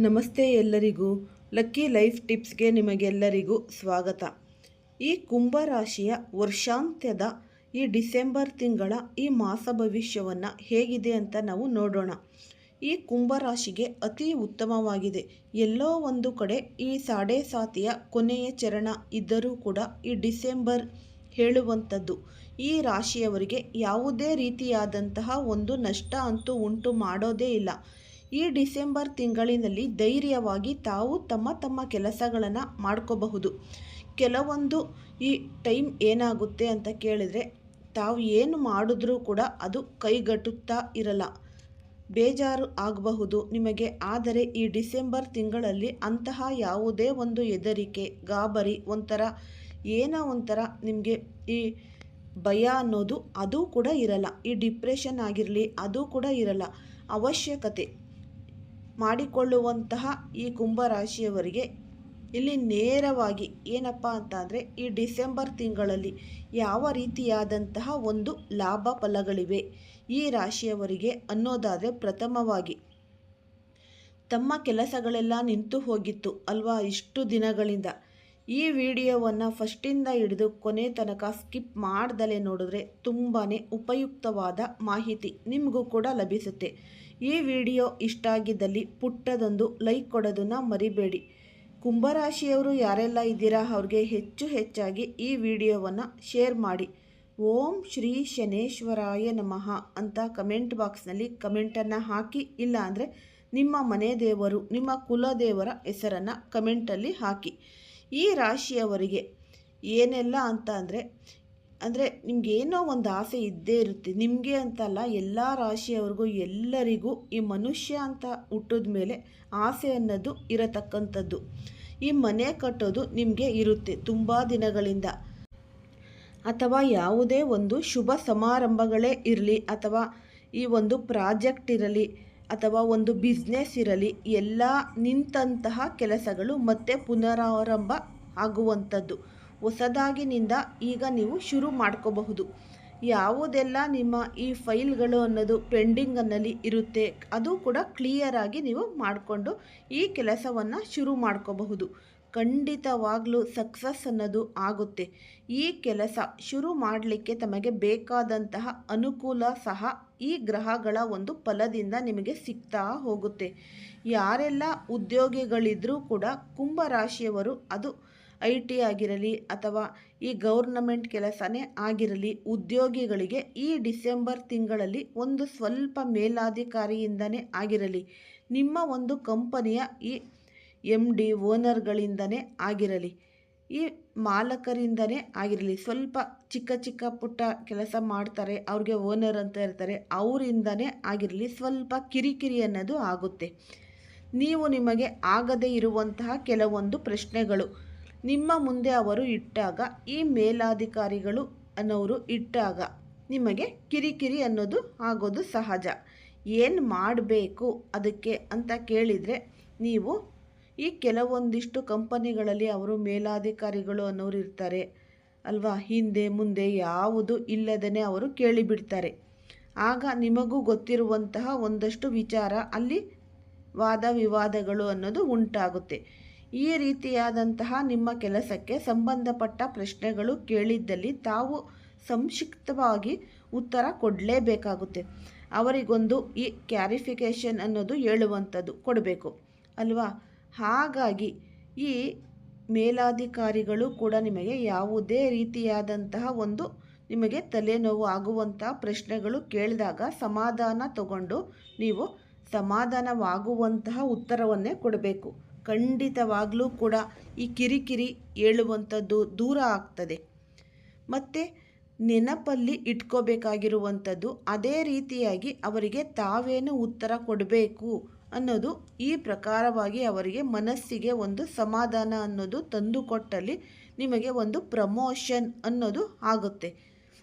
ನಮಸ್ತೆ ಎಲ್ಲರಿಗೂ. Lucky life ಟಿಪ್ಸ್ಗೆ ನಿಮಗೆಲ್ಲರಿಗೂ ಸ್ವಾಗತ. ಈ ಕುಂಭರಾಶಿಯ ವರ್ಷಾಂತ್ಯದ ಈ ಡಿಸೆಂಬರ್ ತಿಂಗಳ ಈ ಮಾಸ ಭವಿಷ್ಯವನ್ನು ಹೇಗಿದೆ ಅಂತ ನಾವು ನೋಡೋಣ. ಈ ಕುಂಭರಾಶಿಗೆ ಅತಿ ಉತ್ತಮವಾಗಿದೆ. ಎಲ್ಲೋ ಒಂದು ಕಡೆ ಈ ಸಾಡೆ ಸಾತಿಯ ಕೊನೆಯ ಚರಣ ಇದ್ದರೂ ಕೂಡ ಈ ಡಿಸೆಂಬರ್ ಹೇಳುವಂಥದ್ದು ಈ ರಾಶಿಯವರಿಗೆ ಯಾವುದೇ ರೀತಿಯಾದಂತಹ ಒಂದು ನಷ್ಟ ಅಂತೂ ಉಂಟು ಮಾಡೋದೇ ಇಲ್ಲ. ಈ ಡಿಸೆಂಬರ್ ತಿಂಗಳಿನಲ್ಲಿ ಧೈರ್ಯವಾಗಿ ತಾವು ತಮ್ಮ ತಮ್ಮ ಕೆಲಸಗಳನ್ನು ಮಾಡ್ಕೋಬಹುದು. ಕೆಲವೊಂದು ಈ ಟೈಮ್ ಏನಾಗುತ್ತೆ ಅಂತ ಕೇಳಿದರೆ ತಾವು ಏನು ಮಾಡಿದ್ರೂ ಕೂಡ ಅದು ಕೈಗಟ್ಟುತ್ತಾ ಇರಲ್ಲ, ಬೇಜಾರು ಆಗಬಹುದು ನಿಮಗೆ. ಆದರೆ ಈ ಡಿಸೆಂಬರ್ ತಿಂಗಳಲ್ಲಿ ಅಂತಹ ಯಾವುದೇ ಒಂದು ಹೆದರಿಕೆ, ಗಾಬರಿ, ಏನೋ ಒಂಥರ ನಿಮಗೆ ಈ ಭಯ ಅನ್ನೋದು ಅದು ಕೂಡ ಇರಲ್ಲ. ಈ ಡಿಪ್ರೆಷನ್ ಆಗಿರಲಿ ಅದು ಕೂಡ ಇರಲ್ಲ. ಅವಶ್ಯಕತೆ ಮಾಡಿಕೊಳ್ಳುವಂತಹ ಈ ಕುಂಭರಾಶಿಯವರಿಗೆ ಇಲ್ಲಿ ನೇರವಾಗಿ ಏನಪ್ಪ ಅಂತ ಅಂದರೆ ಈ ಡಿಸೆಂಬರ್ ತಿಂಗಳಲ್ಲಿ ಯಾವ ರೀತಿಯಾದಂತಹ ಒಂದು ಲಾಭ ಫಲಗಳಿವೆ ಈ ರಾಶಿಯವರಿಗೆ ಅನ್ನೋದಾದರೆ, ಪ್ರಥಮವಾಗಿ ತಮ್ಮ ಕೆಲಸಗಳೆಲ್ಲ ನಿಂತು ಹೋಗಿತ್ತು ಅಲ್ವಾ ಇಷ್ಟು ದಿನಗಳಿಂದ. ಈ ವಿಡಿಯೋವನ್ನು ಫಸ್ಟಿಂದ ಹಿಡಿದು ಕೊನೆ ತನಕ ಸ್ಕಿಪ್ ಮಾಡ್ದಲೇ ನೋಡಿದ್ರೆ ತುಂಬಾ ಉಪಯುಕ್ತವಾದ ಮಾಹಿತಿ ನಿಮಗೂ ಕೂಡ ಲಭಿಸುತ್ತೆ. ಈ ವಿಡಿಯೋ ಇಷ್ಟ ಆಗಿದ್ದಲ್ಲಿ ಪುಟ್ಟದೊಂದು ಲೈಕ್ ಕೊಡೋದನ್ನು ಮರಿಬೇಡಿ. ಕುಂಭರಾಶಿಯವರು ಯಾರೆಲ್ಲ ಇದ್ದೀರಾ ಅವ್ರಿಗೆ ಹೆಚ್ಚಾಗಿ ಈ ವಿಡಿಯೋವನ್ನು ಶೇರ್ ಮಾಡಿ. ಓಂ ಶ್ರೀ ಶನೇಶ್ವರಾಯ ನಮಃ ಅಂತ ಕಮೆಂಟ್ ಬಾಕ್ಸ್ನಲ್ಲಿ ಕಮೆಂಟನ್ನು ಹಾಕಿ, ಇಲ್ಲ ಅಂದರೆ ನಿಮ್ಮ ಮನೆ ದೇವರು, ನಿಮ್ಮ ಕುಲದೇವರ ಹೆಸರನ್ನು ಕಮೆಂಟಲ್ಲಿ ಹಾಕಿ. ಈ ರಾಶಿಯವರಿಗೆ ಏನೆಲ್ಲ ಅಂತ ಅಂದರೆ ನಿಮಗೇನೋ ಒಂದು ಆಸೆ ಇದ್ದೇ ಇರುತ್ತೆ. ನಿಮಗೆ ಅಂತಲ್ಲ, ಎಲ್ಲ ರಾಶಿಯವ್ರಿಗೂ ಎಲ್ಲರಿಗೂ ಈ ಮನುಷ್ಯ ಅಂತ ಹುಟ್ಟಿದ ಮೇಲೆ ಆಸೆ ಅನ್ನೋದು ಇರತಕ್ಕಂಥದ್ದು. ಈ ಮನೆ ಕಟ್ಟೋದು ನಿಮಗೆ ಇರುತ್ತೆ ತುಂಬ ದಿನಗಳಿಂದ, ಅಥವಾ ಯಾವುದೇ ಒಂದು ಶುಭ ಸಮಾರಂಭಗಳೇ ಇರಲಿ, ಅಥವಾ ಈ ಒಂದು ಪ್ರಾಜೆಕ್ಟ್ ಇರಲಿ, ಅಥವಾ ಒಂದು ಬಿಸ್ನೆಸ್ ಇರಲಿ, ಎಲ್ಲ ನಿಂತಹ ಕೆಲಸಗಳು ಮತ್ತೆ ಪುನರಾರಂಭ ಆಗುವಂಥದ್ದು. ಹೊಸದಾಗಿನಿಂದ ಈಗ ನೀವು ಶುರು ಮಾಡ್ಕೋಬಹುದು. ಯಾವುದೆಲ್ಲ ನಿಮ್ಮ ಈ ಫೈಲ್ಗಳು ಅನ್ನೋದು ಪೆಂಡಿಂಗನ್ನಲ್ಲಿ ಇರುತ್ತೆ ಅದು ಕೂಡ ಕ್ಲಿಯರಾಗಿ ನೀವು ಮಾಡಿಕೊಂಡು ಈ ಕೆಲಸವನ್ನು ಶುರು ಮಾಡ್ಕೋಬಹುದು. ಖಂಡಿತವಾಗ್ಲೂ ಸಕ್ಸಸ್ ಅನ್ನೋದು ಆಗುತ್ತೆ. ಈ ಕೆಲಸ ಶುರು ಮಾಡಲಿಕ್ಕೆ ತಮಗೆ ಬೇಕಾದಂತಹ ಅನುಕೂಲ ಸಹ ಈ ಗ್ರಹಗಳ ಒಂದು ಫಲದಿಂದ ನಿಮಗೆ ಸಿಗ್ತಾ ಹೋಗುತ್ತೆ. ಯಾರೆಲ್ಲ ಉದ್ಯೋಗಿಗಳಿದ್ರೂ ಕೂಡ ಕುಂಭರಾಶಿಯವರು, ಅದು IT ಆಗಿರಲಿ ಅಥವಾ ಈ ಗೌರ್ನಮೆಂಟ್ ಕೆಲಸನೇ ಆಗಿರಲಿ, ಉದ್ಯೋಗಿಗಳಿಗೆ ಈ ಡಿಸೆಂಬರ್ ತಿಂಗಳಲ್ಲಿ ಒಂದು ಸ್ವಲ್ಪ ಮೇಲಾಧಿಕಾರಿಯಿಂದನೇ ಆಗಿರಲಿ, ನಿಮ್ಮ ಒಂದು ಕಂಪನಿಯ ಈ MD ಓನರ್ಗಳಿಂದನೇ ಆಗಿರಲಿ, ಈ ಮಾಲಕರಿಂದನೇ ಆಗಿರಲಿ, ಸ್ವಲ್ಪ ಚಿಕ್ಕ ಪುಟ್ಟ ಕೆಲಸ ಮಾಡ್ತಾರೆ ಅವ್ರಿಗೆ ಓನರ್ ಅಂತ ಇರ್ತಾರೆ, ಅವರಿಂದನೇ ಆಗಿರಲಿ, ಸ್ವಲ್ಪ ಕಿರಿಕಿರಿ ಅನ್ನೋದು ಆಗುತ್ತೆ. ನೀವು ನಿಮಗೆ ಆಗದೇ ಇರುವಂತಹ ಕೆಲವೊಂದು ಪ್ರಶ್ನೆಗಳು ನಿಮ್ಮ ಮುಂದೆ ಅವರು ಇಟ್ಟಾಗ, ಈ ಮೇಲಾಧಿಕಾರಿಗಳು ಅನ್ನೋರು ಇಟ್ಟಾಗ ನಿಮಗೆ ಕಿರಿಕಿರಿ ಅನ್ನೋದು ಆಗೋದು ಸಹಜ. ಏನು ಮಾಡಬೇಕು ಅದಕ್ಕೆ ಅಂತ ಕೇಳಿದರೆ, ನೀವು ಈ ಕೆಲವೊಂದಿಷ್ಟು ಕಂಪನಿಗಳಲ್ಲಿ ಅವರು ಮೇಲಾಧಿಕಾರಿಗಳು ಅನ್ನೋರು ಇರ್ತಾರೆ ಅಲ್ವಾ, ಹಿಂದೆ ಮುಂದೆ ಯಾವುದು ಇಲ್ಲದೇ ಅವರು ಕೇಳಿಬಿಡ್ತಾರೆ. ಆಗ ನಿಮಗೂ ಗೊತ್ತಿರುವಂತಹ ಒಂದಷ್ಟು ವಿಚಾರ ಅಲ್ಲಿ ವಾದ ವಿವಾದಗಳು ಅನ್ನೋದು ಉಂಟಾಗುತ್ತೆ. ಈ ರೀತಿಯಾದಂತಹ ನಿಮ್ಮ ಕೆಲಸಕ್ಕೆ ಸಂಬಂಧಪಟ್ಟ ಪ್ರಶ್ನೆಗಳು ಕೇಳಿದ್ದಲ್ಲಿ ತಾವು ಸಂಕ್ಷಿಪ್ತವಾಗಿ ಉತ್ತರ ಕೊಡಲೇಬೇಕಾಗುತ್ತೆ. ಅವರಿಗೊಂದು ಈ ಕ್ಲಾರಿಫಿಕೇಷನ್ ಅನ್ನೋದು ಹೇಳುವಂಥದ್ದು ಕೊಡಬೇಕು ಅಲ್ವಾ. ಹಾಗಾಗಿ ಈ ಮೇಲಾಧಿಕಾರಿಗಳು ಕೂಡ ನಿಮಗೆ ಯಾವುದೇ ರೀತಿಯಾದಂತಹ ಒಂದು ನಿಮಗೆ ತಲೆನೋವು ಆಗುವಂತಹ ಪ್ರಶ್ನೆಗಳು ಕೇಳಿದಾಗ ಸಮಾಧಾನ ತಗೊಂಡು ನೀವು ಸಮಾಧಾನವಾಗುವಂತಹ ಉತ್ತರವನ್ನೇ ಕೊಡಬೇಕು. ಖಂಡಿತವಾಗಲೂ ಕೂಡ ಈ ಕಿರಿಕಿರಿ ಹೇಳುವಂಥದ್ದು ದೂರ ಆಗ್ತದೆ. ಮತ್ತು ನೆನಪಲ್ಲಿ ಇಟ್ಕೋಬೇಕಾಗಿರುವಂಥದ್ದು, ಅದೇ ರೀತಿಯಾಗಿ ಅವರಿಗೆ ತಾವೇನು ಉತ್ತರ ಕೊಡಬೇಕು ಅನ್ನೋದು ಈ ಪ್ರಕಾರವಾಗಿ ಅವರಿಗೆ ಮನಸ್ಸಿಗೆ ಒಂದು ಸಮಾಧಾನ ಅನ್ನೋದು ತಂದುಕೊಟ್ಟಲ್ಲಿ ನಿಮಗೆ ಒಂದು ಪ್ರಮೋಷನ್ ಅನ್ನೋದು ಆಗುತ್ತೆ.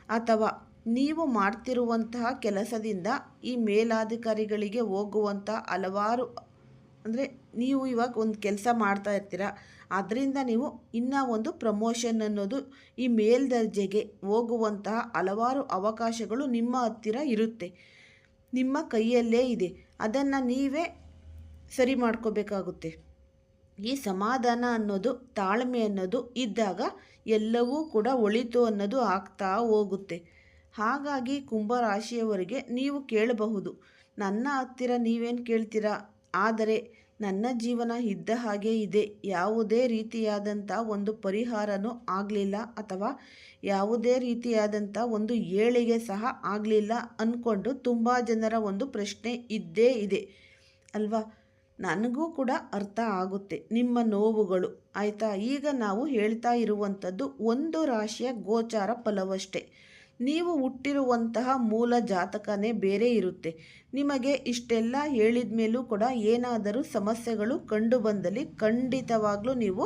ಅಥವಾ ನೀವು ಮಾಡ್ತಿರುವಂತಹ ಕೆಲಸದಿಂದ ಈ ಮೇಲಾಧಿಕಾರಿಗಳಿಗೆ ಹೋಗುವಂಥ ಹಲವಾರು, ಅಂದರೆ ನೀವು ಇವಾಗ ಒಂದು ಕೆಲಸ ಮಾಡ್ತಾ ಇರ್ತೀರ, ಅದರಿಂದ ನೀವು ಇನ್ನೂ ಒಂದು ಪ್ರಮೋಷನ್ ಅನ್ನೋದು ಈ ಮೇಲ್ದರ್ಜೆಗೆ ಹೋಗುವಂತಹ ಹಲವಾರು ಅವಕಾಶಗಳು ನಿಮ್ಮ ಹತ್ತಿರ ಇರುತ್ತೆ, ನಿಮ್ಮ ಕೈಯಲ್ಲೇ ಇದೆ. ಅದನ್ನು ನೀವೇ ಸರಿ ಮಾಡ್ಕೋಬೇಕಾಗುತ್ತೆ. ಈ ಸಮಾಧಾನ ಅನ್ನೋದು, ತಾಳ್ಮೆ ಅನ್ನೋದು ಇದ್ದಾಗ ಎಲ್ಲವೂ ಕೂಡ ಒಳಿತು ಅನ್ನೋದು ಆಗ್ತಾ ಹೋಗುತ್ತೆ. ಹಾಗಾಗಿ ಕುಂಭರಾಶಿಯವರಿಗೆ ನೀವು ಕೇಳಬಹುದು, ನನ್ನ ಹತ್ತಿರ ನೀವೇನು ಕೇಳ್ತೀರಾ, ಆದರೆ ನನ್ನ ಜೀವನ ಇದ್ದ ಹಾಗೆ ಇದೆ, ಯಾವುದೇ ರೀತಿಯಾದಂಥ ಒಂದು ಪರಿಹಾರನೂ ಆಗಲಿಲ್ಲ ಅಥವಾ ಯಾವುದೇ ರೀತಿಯಾದಂಥ ಒಂದು ಏಳಿಗೆ ಸಹ ಆಗಲಿಲ್ಲ ಅಂದ್ಕೊಂಡು ತುಂಬ ಜನರ ಒಂದು ಪ್ರಶ್ನೆ ಇದ್ದೇ ಇದೆ ಅಲ್ವಾ. ನನಗೂ ಕೂಡ ಅರ್ಥ ಆಗುತ್ತೆ ನಿಮ್ಮ ನೋವುಗಳು, ಆಯಿತಾ. ಈಗ ನಾವು ಹೇಳ್ತಾ ಇರುವಂಥದ್ದು ಒಂದು ರಾಶಿಯ ಗೋಚಾರ ಫಲವಷ್ಟೇ. ನೀವು ಹುಟ್ಟಿರುವಂತಹ ಮೂಲ ಜಾತಕನೇ ಬೇರೆ ಇರುತ್ತೆ. ನಿಮಗೆ ಇಷ್ಟೆಲ್ಲ ಹೇಳಿದ ಮೇಲೂ ಕೂಡ ಏನಾದರೂ ಸಮಸ್ಯೆಗಳು ಕಂಡು ಬಂದಲ್ಲಿ ಖಂಡಿತವಾಗ್ಲೂ ನೀವು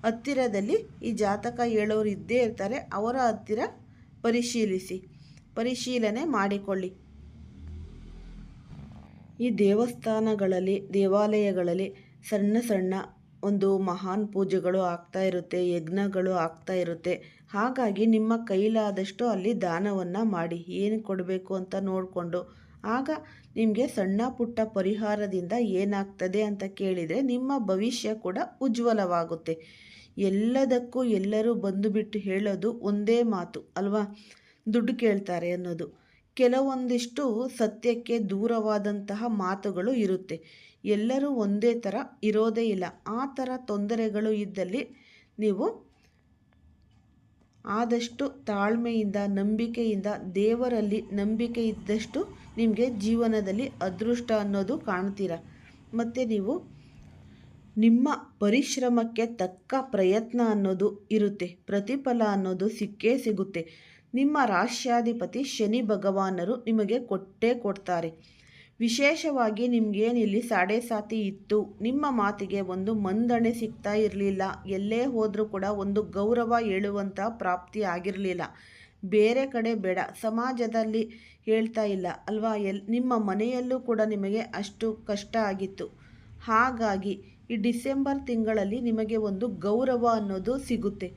ಹತ್ತಿರದಲ್ಲಿ ಈ ಜಾತಕ ಹೇಳೋರು ಇದ್ದೇ ಇರ್ತಾರೆ, ಅವರ ಹತ್ತಿರ ಪರಿಶೀಲನೆ ಮಾಡಿಕೊಳ್ಳಿ. ಈ ದೇವಾಲಯಗಳಲ್ಲಿ ಸಣ್ಣ ಸಣ್ಣ ಒಂದು ಮಹಾನ್ ಪೂಜೆಗಳು ಆಗ್ತಾ ಇರುತ್ತೆ, ಯಜ್ಞಗಳು ಆಗ್ತಾ ಇರುತ್ತೆ. ಹಾಗಾಗಿ ನಿಮ್ಮ ಕೈಲಾದಷ್ಟು ಅಲ್ಲಿ ದಾನವನ್ನು ಮಾಡಿ, ಏನು ಕೊಡಬೇಕು ಅಂತ ನೋಡಿಕೊಂಡು, ಆಗ ನಿಮಗೆ ಸಣ್ಣ ಪುಟ್ಟ ಪರಿಹಾರದಿಂದ ಏನಾಗ್ತದೆ ಅಂತ ಕೇಳಿದರೆ ನಿಮ್ಮ ಭವಿಷ್ಯ ಕೂಡ ಉಜ್ವಲವಾಗುತ್ತೆ. ಎಲ್ಲದಕ್ಕೂ ಎಲ್ಲರೂ ಬಂದುಬಿಟ್ಟು ಹೇಳೋದು ಒಂದೇ ಮಾತು ಅಲ್ವಾ, ದುಡ್ಡು ಕೇಳ್ತಾರೆ ಅನ್ನೋದು. ಕೆಲವೊಂದಿಷ್ಟು ಸತ್ಯಕ್ಕೆ ದೂರವಾದಂತಹ ಮಾತುಗಳು ಇರುತ್ತೆ. ಎಲ್ಲರೂ ಒಂದೇ ಥರ ಇರೋದೇ ಇಲ್ಲ. ಆ ಥರ ತೊಂದರೆಗಳು ಇದ್ದಲ್ಲಿ ನೀವು ಆದಷ್ಟು ತಾಳ್ಮೆಯಿಂದ, ನಂಬಿಕೆಯಿಂದ, ದೇವರಲ್ಲಿ ನಂಬಿಕೆ ಇದ್ದಷ್ಟು ನಿಮಗೆ ಜೀವನದಲ್ಲಿ ಅದೃಷ್ಟ ಅನ್ನೋದು ಕಾಣ್ತೀರ. ಮತ್ತು ನೀವು ನಿಮ್ಮ ಪರಿಶ್ರಮಕ್ಕೆ ತಕ್ಕ ಪ್ರಯತ್ನ ಅನ್ನೋದು ಇರುತ್ತೆ, ಪ್ರತಿಫಲ ಅನ್ನೋದು ಸಿಕ್ಕೇ ಸಿಗುತ್ತೆ. ನಿಮ್ಮ ರಾಶ್ಯಾಧಿಪತಿ ಶನಿ ಭಗವಾನರು ನಿಮಗೆ ಕೊಟ್ಟೇ ಕೊಡ್ತಾರೆ. ವಿಶೇಷವಾಗಿ ನಿಮಗೇನಿಲ್ಲಿ ಸಾಡೆ ಸಾತಿ ಇತ್ತು, ನಿಮ್ಮ ಮಾತಿಗೆ ಒಂದು ಮಂದಣೆ ಸಿಗ್ತಾ ಇರಲಿಲ್ಲ, ಎಲ್ಲೇ ಹೋದರೂ ಕೂಡ ಒಂದು ಗೌರವ ಹೇಳುವಂಥ ಪ್ರಾಪ್ತಿ ಆಗಿರಲಿಲ್ಲ. ಬೇರೆ ಕಡೆ ಬೇಡ, ಸಮಾಜದಲ್ಲಿ ಹೇಳ್ತಾ ಇಲ್ಲ ಅಲ್ವಾ, ನಿಮ್ಮ ಮನೆಯಲ್ಲೂ ಕೂಡ ನಿಮಗೆ ಅಷ್ಟು ಕಷ್ಟ ಆಗಿತ್ತು. ಹಾಗಾಗಿ ಈ ಡಿಸೆಂಬರ್ ತಿಂಗಳಲ್ಲಿ ನಿಮಗೆ ಒಂದು ಗೌರವ ಅನ್ನೋದು ಸಿಗುತ್ತೆ.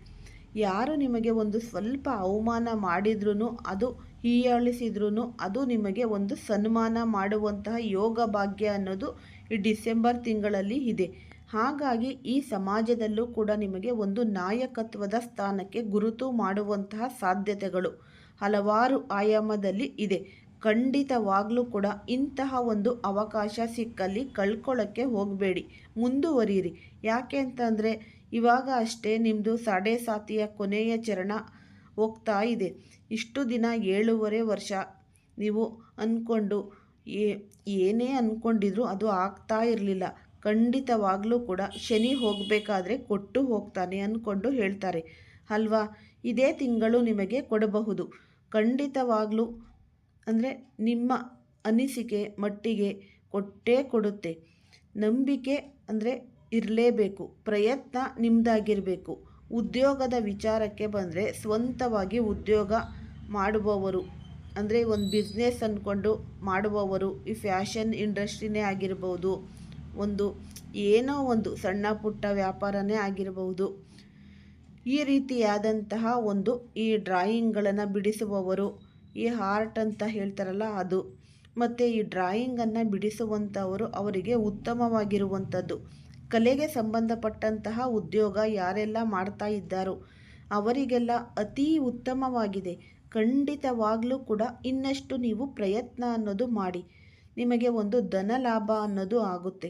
ಯಾರು ನಿಮಗೆ ಒಂದು ಸ್ವಲ್ಪ ಅವಮಾನ ಮಾಡಿದ್ರೂ, ಅದು ಹೀಯಾಳಿಸಿದ್ರೂ ಅದು ನಿಮಗೆ ಒಂದು ಸನ್ಮಾನ ಮಾಡುವಂತಹ ಯೋಗ ಭಾಗ್ಯ ಅನ್ನೋದು ಈ ಡಿಸೆಂಬರ್ ತಿಂಗಳಲ್ಲಿ ಇದೆ. ಹಾಗಾಗಿ ಈ ಸಮಾಜದಲ್ಲೂ ಕೂಡ ನಿಮಗೆ ಒಂದು ನಾಯಕತ್ವದ ಸ್ಥಾನಕ್ಕೆ ಗುರುತು ಮಾಡುವಂತಹ ಸಾಧ್ಯತೆಗಳು ಹಲವಾರು ಆಯಾಮದಲ್ಲಿ ಇದೆ. ಖಂಡಿತವಾಗ್ಲೂ ಕೂಡ ಇಂತಹ ಒಂದು ಅವಕಾಶ ಸಿಕ್ಕಲ್ಲಿ ಕಳ್ಕೊಳ್ಳೋಕ್ಕೆ ಹೋಗಬೇಡಿ, ಮುಂದುವರಿಯಿರಿ. ಯಾಕೆ ಅಂತಂದರೆ ಇವಾಗ ಅಷ್ಟೇ ನಿಮ್ಮದು ಸಾಡೆ ಸಾತಿಯ ಕೊನೆಯ ಚರಣ ಹೋಗ್ತಾ ಇದೆ. ಇಷ್ಟು ದಿನ 7.5 ವರ್ಷ ನೀವು ಅಂದ್ಕೊಂಡು ಏನೇ ಅಂದ್ಕೊಂಡಿದ್ರು ಅದು ಆಗ್ತಾ ಇರಲಿಲ್ಲ. ಖಂಡಿತವಾಗ್ಲೂ ಕೂಡ ಶನಿ ಹೋಗಬೇಕಾದ್ರೆ ಕೊಟ್ಟು ಹೋಗ್ತಾನೆ ಅಂದ್ಕೊಂಡು ಹೇಳ್ತಾರೆ ಅಲ್ವಾ. ಇದೇ ತಿಂಗಳು ನಿಮಗೆ ಕೊಡಬಹುದು ಖಂಡಿತವಾಗ್ಲೂ. ಅಂದರೆ ನಿಮ್ಮ ಅನಿಸಿಕೆ ಮಟ್ಟಿಗೆ ಕೊಟ್ಟೇ ಕೊಡುತ್ತೆ. ನಂಬಿಕೆ ಅಂದರೆ ಇರಲೇಬೇಕು, ಪ್ರಯತ್ನ ನಿಮ್ಮದಾಗಿರಬೇಕು. ಉದ್ಯೋಗದ ವಿಚಾರಕ್ಕೆ ಬಂದರೆ ಸ್ವಂತವಾಗಿ ಉದ್ಯೋಗ ಮಾಡುವವರು, ಅಂದರೆ ಒಂದು ಬಿಸ್ನೆಸ್ ಅಂದ್ಕೊಂಡು ಮಾಡುವವರು, ಈ ಫ್ಯಾಷನ್ ಇಂಡಸ್ಟ್ರಿನೇ ಆಗಿರ್ಬೋದು, ಏನೋ ಒಂದು ಸಣ್ಣ ಪುಟ್ಟ ವ್ಯಾಪಾರನೇ ಆಗಿರಬಹುದು, ಈ ರೀತಿಯಾದಂತಹ ಈ ಡ್ರಾಯಿಂಗ್ಗಳನ್ನು ಬಿಡಿಸುವವರು, ಈ ಆರ್ಟ್ ಅಂತ ಹೇಳ್ತಾರಲ್ಲ ಅದು, ಮತ್ತು ಈ ಡ್ರಾಯಿಂಗನ್ನು ಬಿಡಿಸುವಂಥವರು ಅವರಿಗೆ ಉತ್ತಮವಾಗಿರುವಂಥದ್ದು. ಕಲೆಗೆ ಸಂಬಂಧಪಟ್ಟಂತಹ ಉದ್ಯೋಗ ಯಾರೆಲ್ಲ ಮಾಡ್ತಾ ಇದ್ದಾರೋ ಅವರಿಗೆಲ್ಲ ಅತೀ ಉತ್ತಮವಾಗಿದೆ. ಖಂಡಿತವಾಗಲೂ ಕೂಡ ಇನ್ನಷ್ಟು ನೀವು ಪ್ರಯತ್ನ ಅನ್ನೋದು ಮಾಡಿ, ನಿಮಗೆ ಒಂದು ಧನ ಲಾಭ ಅನ್ನೋದು ಆಗುತ್ತೆ.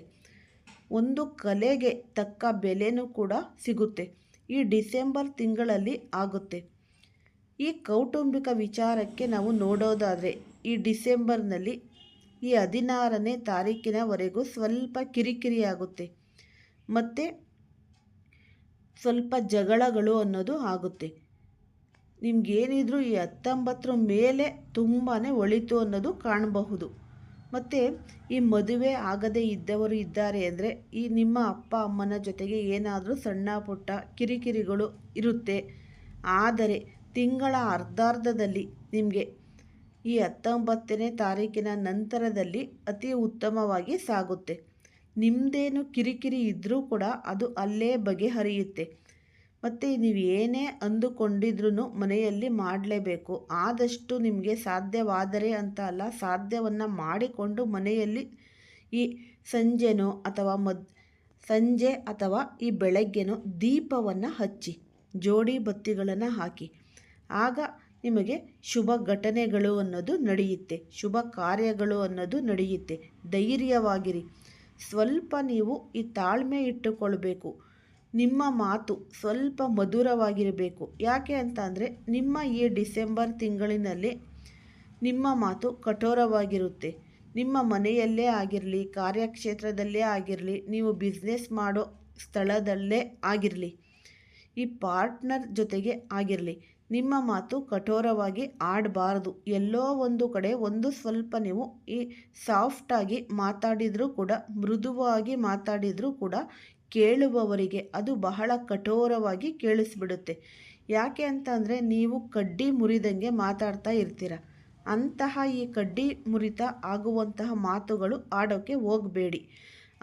ಒಂದು ಕಲೆಗೆ ತಕ್ಕ ಬೆಲೆನೂ ಕೂಡ ಸಿಗುತ್ತೆ. ಈ ಡಿಸೆಂಬರ್ ತಿಂಗಳಲ್ಲಿ ಆಗುತ್ತೆ. ಈ ಕೌಟುಂಬಿಕ ವಿಚಾರಕ್ಕೆ ನಾವು ನೋಡೋದಾದರೆ ಈ ಡಿಸೆಂಬರ್ನಲ್ಲಿ ಈ 16ನೇ ತಾರೀಕಿನವರೆಗೂ ಸ್ವಲ್ಪ ಕಿರಿಕಿರಿಯಾಗುತ್ತೆ ಮತ್ತು ಸ್ವಲ್ಪ ಜಗಳಗಳು ಅನ್ನೋದು ಆಗುತ್ತೆ. ನಿಮಗೇನಿದ್ರು ಈ 19 ಮೇಲೆ ತುಂಬಾ ಒಳಿತು ಅನ್ನೋದು ಕಾಣಬಹುದು. ಮತ್ತು ಈ ಮದುವೆ ಆಗದೇ ಇದ್ದವರು ಇದ್ದಾರೆ ಅಂದರೆ ಈ ನಿಮ್ಮ ಅಪ್ಪ ಅಮ್ಮನ ಜೊತೆಗೆ ಏನಾದರೂ ಸಣ್ಣ ಪುಟ್ಟ ಕಿರಿಕಿರಿಗಳು ಇರುತ್ತೆ. ಆದರೆ ತಿಂಗಳ ಅರ್ಧಾರ್ಧದಲ್ಲಿ ನಿಮಗೆ ಈ 19ನೇ ತಾರೀಕಿನ ನಂತರದಲ್ಲಿ ಅತಿ ಉತ್ತಮವಾಗಿ ಸಾಗುತ್ತೆ. ನಿಮ್ಮದೇನು ಕಿರಿಕಿರಿ ಇದ್ದರೂ ಕೂಡ ಅದು ಅಲ್ಲೇ ಬಗೆಹರಿಯುತ್ತೆ. ಮತ್ತು ನೀವು ಏನೇ ಅಂದುಕೊಂಡಿದ್ರೂ ಮನೆಯಲ್ಲಿ ಮಾಡಲೇಬೇಕು. ಆದಷ್ಟು ನಿಮಗೆ ಸಾಧ್ಯವಾದರೆ ಅಂತ ಅಲ್ಲ, ಸಾಧ್ಯವನ್ನು ಮಾಡಿಕೊಂಡು ಮನೆಯಲ್ಲಿ ಈ ಸಂಜೆನೋ ಅಥವಾ ಸಂಜೆ ಅಥವಾ ಈ ಬೆಳಗ್ಗೆನೋ ದೀಪವನ್ನು ಹಚ್ಚಿ ಜೋಡಿ ಬತ್ತಿಗಳನ್ನು ಹಾಕಿ. ಆಗ ನಿಮಗೆ ಶುಭ ಘಟನೆಗಳು ಅನ್ನೋದು ನಡೆಯುತ್ತೆ, ಶುಭ ಕಾರ್ಯಗಳು ಅನ್ನೋದು ನಡೆಯುತ್ತೆ. ಧೈರ್ಯವಾಗಿರಿ. ಸ್ವಲ್ಪ ನೀವು ಈ ತಾಳ್ಮೆ ಇಟ್ಟುಕೊಳ್ಬೇಕು. ನಿಮ್ಮ ಮಾತು ಸ್ವಲ್ಪ ಮಧುರವಾಗಿರಬೇಕು. ಯಾಕೆ ಅಂತ ಅಂದರೆ ನಿಮ್ಮ ಈ ಡಿಸೆಂಬರ್ ತಿಂಗಳಿನಲ್ಲಿ ನಿಮ್ಮ ಮಾತು ಕಠೋರವಾಗಿರುತ್ತೆ. ನಿಮ್ಮ ಮನೆಯಲ್ಲೇ ಆಗಿರಲಿ, ಕಾರ್ಯಕ್ಷೇತ್ರದಲ್ಲೇ ಆಗಿರಲಿ, ನೀವು ಬಿಸ್ನೆಸ್ ಮಾಡೋ ಸ್ಥಳದಲ್ಲೇ ಆಗಿರಲಿ, ಈ ಪಾರ್ಟ್ನರ್ ಜೊತೆಗೆ ಆಗಿರಲಿ, ನಿಮ್ಮ ಮಾತು ಕಠೋರವಾಗಿ ಆಡಬಾರ್ದು. ಎಲ್ಲೋ ಒಂದು ಕಡೆ ಸ್ವಲ್ಪ ನೀವು ಈ ಸಾಫ್ಟಾಗಿ ಮಾತಾಡಿದರೂ ಕೂಡ, ಮೃದುವಾಗಿ ಮಾತಾಡಿದರೂ ಕೂಡ ಕೇಳುವವರಿಗೆ ಅದು ಬಹಳ ಕಠೋರವಾಗಿ ಕೇಳಿಸ್ಬಿಡುತ್ತೆ. ಯಾಕೆ ಅಂತ ಅಂದರೆ ನೀವು ಕಡ್ಡಿ ಮುರಿದಂಗೆ ಮಾತಾಡ್ತಾ ಇರ್ತೀರ. ಅಂತಹ ಈ ಕಡ್ಡಿ ಮುರಿತ ಆಗುವಂತಹ ಮಾತುಗಳು ಆಡೋಕ್ಕೆ ಹೋಗಬೇಡಿ.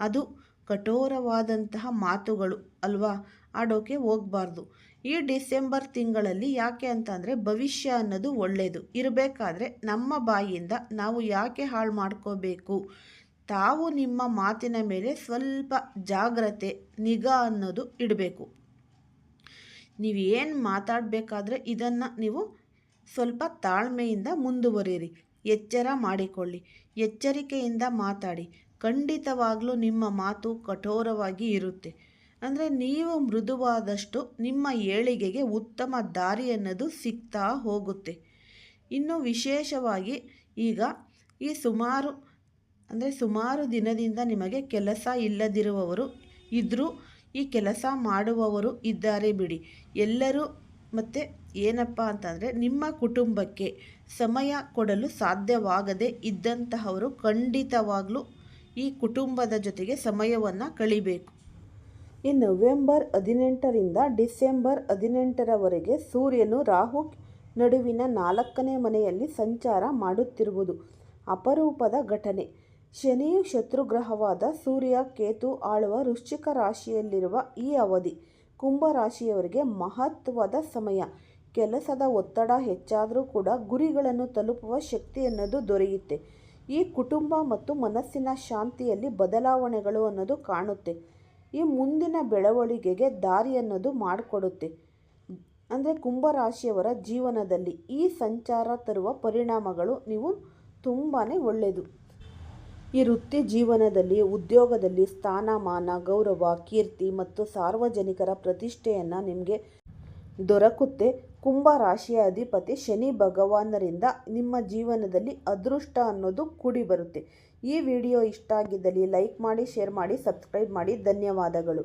ಅದು ಕಠೋರವಾದಂತಹ ಮಾತುಗಳು ಅಲ್ವಾ, ಆಡೋಕ್ಕೆ ಹೋಗಬಾರ್ದು. ಈ ಡಿಸೆಂಬರ್ ತಿಂಗಳಲ್ಲಿ ಯಾಕೆ ಅಂತ ಅಂದರೆ ಭವಿಷ್ಯ ಅನ್ನೋದು ಒಳ್ಳೆಯದು ಇರಬೇಕಾದ್ರೆ ನಮ್ಮ ಬಾಯಿಯಿಂದ ನಾವು ಯಾಕೆ ಹಾಳು ಮಾಡ್ಕೋಬೇಕು. ತಾವು ನಿಮ್ಮ ಮಾತಿನ ಮೇಲೆ ಸ್ವಲ್ಪ ಜಾಗ್ರತೆ, ನಿಗಾ ಅನ್ನೋದು ಇಡಬೇಕು. ನೀವೇನು ಮಾತಾಡಬೇಕಾದ್ರೆ ಇದನ್ನು ನೀವು ಸ್ವಲ್ಪ ತಾಳ್ಮೆಯಿಂದ ಮುಂದುವರಿಯಿರಿ. ಎಚ್ಚರ ಮಾಡಿಕೊಳ್ಳಿ, ಎಚ್ಚರಿಕೆಯಿಂದ ಮಾತಾಡಿ. ಖಂಡಿತವಾಗಲೂ ನಿಮ್ಮ ಮಾತು ಕಠೋರವಾಗಿ ಇರುತ್ತೆ. ಅಂದರೆ ನೀವು ಮೃದುವಾದಷ್ಟು ನಿಮ್ಮ ಏಳಿಗೆಗೆ ಉತ್ತಮ ದಾರಿ ಅನ್ನೋದು ಸಿಗ್ತಾ ಹೋಗುತ್ತೆ. ಇನ್ನು ವಿಶೇಷವಾಗಿ ಈಗ ಈ ಸುಮಾರು ದಿನದಿಂದ ನಿಮಗೆ ಕೆಲಸ ಇಲ್ಲದಿರುವವರು ಇದ್ದರೂ ಈ ಕೆಲಸ ಮಾಡುವವರು ಇದ್ದಾರೆ ಬಿಡಿ. ಎಲ್ಲರೂ ಮತ್ತು ಏನಪ್ಪ ಅಂತಂದರೆ ನಿಮ್ಮ ಕುಟುಂಬಕ್ಕೆ ಸಮಯ ಕೊಡಲು ಸಾಧ್ಯವಾಗದೇ ಇದ್ದಂತಹವರು ಖಂಡಿತವಾಗಲೂ ಈ ಕುಟುಂಬದ ಜೊತೆಗೆ ಸಮಯವನ್ನು ಕಳಿಬೇಕು. ಈ ನವೆಂಬರ್ 18ರಿಂದ ಡಿಸೆಂಬರ್ 18ರವರೆಗೆ ಸೂರ್ಯನು ರಾಹು ನಡುವಿನ 4ನೇ ಮನೆಯಲ್ಲಿ ಸಂಚಾರ ಮಾಡುತ್ತಿರುವುದು ಅಪರೂಪದ ಘಟನೆ. ಶನಿಯು ಶತ್ರುಗ್ರಹವಾದ ಸೂರ್ಯ ಕೇತು ಆಳುವ ವೃಶ್ಚಿಕ ರಾಶಿಯಲ್ಲಿರುವ ಈ ಅವಧಿ ಕುಂಭ ರಾಶಿಯವರಿಗೆ ಮಹತ್ವದ ಸಮಯ. ಕೆಲಸದ ಒತ್ತಡ ಹೆಚ್ಚಾದರೂ ಕೂಡ ಗುರಿಗಳನ್ನು ತಲುಪುವ ಶಕ್ತಿ ಅನ್ನೋದು ದೊರೆಯುತ್ತೆ. ಈ ಕುಟುಂಬ ಮತ್ತು ಮನಸ್ಸಿನ ಶಾಂತಿಯಲ್ಲಿ ಬದಲಾವಣೆಗಳು ಅನ್ನೋದು ಕಾಣುತ್ತೆ. ಈ ಮುಂದಿನ ಬೆಳವಣಿಗೆಗೆ ದಾರಿ ಅನ್ನೋದು ಮಾಡಿಕೊಡುತ್ತೆ. ಅಂದರೆ ಕುಂಭರಾಶಿಯವರ ಜೀವನದಲ್ಲಿ ಈ ಸಂಚಾರ ತರುವ ಪರಿಣಾಮಗಳು ನೀವು ತುಂಬಾ ಒಳ್ಳೆಯದು. ಈ ವೃತ್ತಿ ಜೀವನದಲ್ಲಿ, ಉದ್ಯೋಗದಲ್ಲಿ ಸ್ಥಾನಮಾನ, ಗೌರವ, ಕೀರ್ತಿ ಮತ್ತು ಸಾರ್ವಜನಿಕರ ಪ್ರತಿಷ್ಠೆಯನ್ನು ನಿಮಗೆ ದೊರಕುತ್ತೆ. ಕುಂಭ ರಾಶಿಯ ಅಧಿಪತಿ ಶನಿ ಭಗವಾನರಿಂದ ನಿಮ್ಮ ಜೀವನದಲ್ಲಿ ಅದೃಷ್ಟ ಅನ್ನೋದು ಕೂಡಿ ಬರುತ್ತೆ. ಈ ವಿಡಿಯೋ ಇಷ್ಟ ಆಗಿದ್ದಲ್ಲಿ ಲೈಕ್ ಮಾಡಿ, ಶೇರ್ ಮಾಡಿ, ಸಬ್ಸ್ಕ್ರೈಬ್ ಮಾಡಿ. ಧನ್ಯವಾದಗಳು.